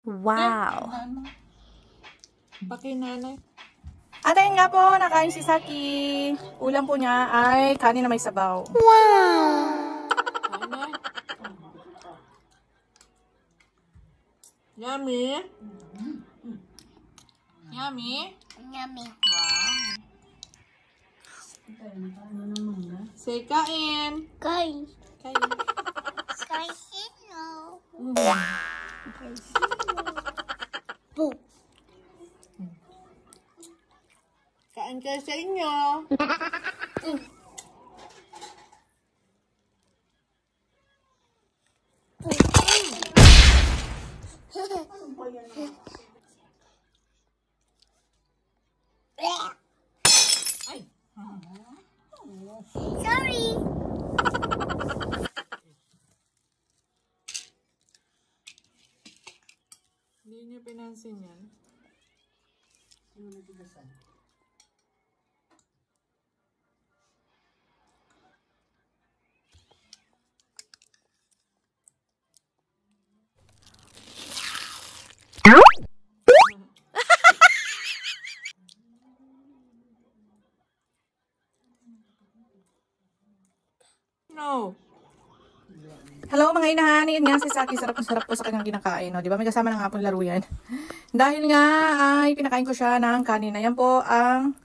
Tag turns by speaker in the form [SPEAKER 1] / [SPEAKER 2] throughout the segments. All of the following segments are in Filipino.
[SPEAKER 1] Wow!
[SPEAKER 2] Paki nanay.
[SPEAKER 3] At ayun nga po, nakain si Saki. Ulam po niya ay kanin na may sabaw.
[SPEAKER 1] Wow!
[SPEAKER 2] Yummy? Yummy?
[SPEAKER 1] Yummy.
[SPEAKER 2] Wow. Say kain.
[SPEAKER 1] Kain.
[SPEAKER 2] Kain.
[SPEAKER 1] Kaisino.
[SPEAKER 2] Kain kayo sa inyo. Ay.
[SPEAKER 1] Sorry.
[SPEAKER 2] Hindi niyo pinansin yan. No.
[SPEAKER 3] Hello mga inahan, yun nga si Saki, sarap po sa kanyang kinakain, no? Di ba? May kasama ng hapon laro yan. Dahil nga ay pinakain ko siya ng kanin. Ayan po ang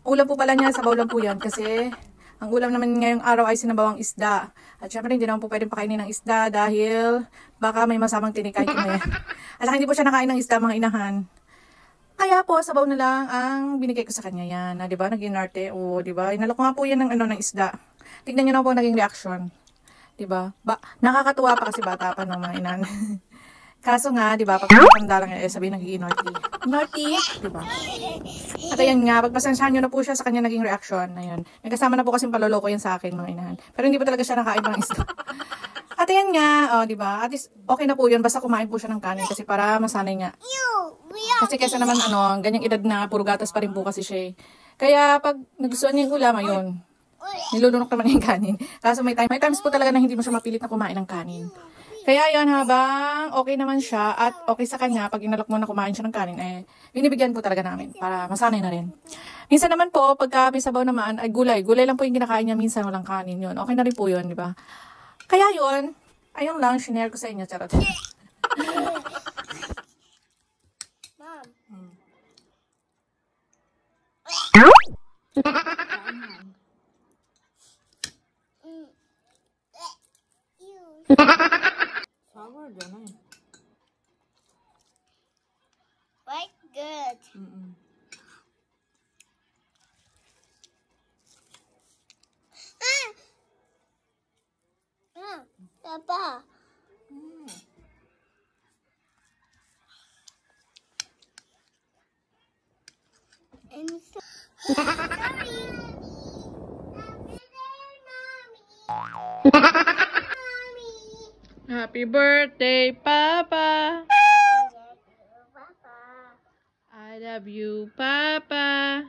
[SPEAKER 3] ulam po pala niya, sabaw lang po yan kasi ang ulam naman ngayong araw ay sinabawang isda. At syempre hindi naman po pwedeng pakainin ng isda dahil baka may masamang tinikay ko na yan. At saka hindi po siya nakain ng isda mga inahan. Kaya po sabaw na lang ang binigay ko sa kanya yan. Di ba? Nag-inarte. O di ba? Inalok ko nga po yan ng isda. Tignan niyo na po naging reaction. Diba? Nakakatuwa pa kasi bata pa ng mga inan. Kaso nga, diba, pag matanda lang sabihin nagiging naughty. Naughty! Diba? At ayan nga, pagpasensyahan nyo na po siya sa kanya naging reaction. Ayun. Nagkasama na po kasing paloloko yan sa akin mga inahan. Pero hindi pa talaga siya nakain ng isda. At ayan nga, diba? At least okay na po yun, basta kumain po siya ng kanin kasi para masanay nga. Kasi kesa naman ganyang edad na puro gatas pa rin po kasi siya. Kaya pag nagustuhan niya yung ulam, ayun. Nilulunok naman yung kanin. Kaso may times po talaga na hindi mo siya mapilit na kumain ng kanin. Kaya yun, habang okay naman siya at okay sa kanya, pag inalok mo na kumain siya ng kanin, binibigyan po talaga namin para masanay na rin. Minsan naman po, pagka may sabaw naman, ay gulay. Gulay lang po yung kinakain niya, minsan walang kanin yun. Okay na rin po yun, di ba? Kaya yun, ayun lang, shinare ko sa inyo, charot.
[SPEAKER 2] Sour dyan eh.
[SPEAKER 1] Quite good. Papa. And so
[SPEAKER 2] Happy birthday, Papa! I love you, Papa!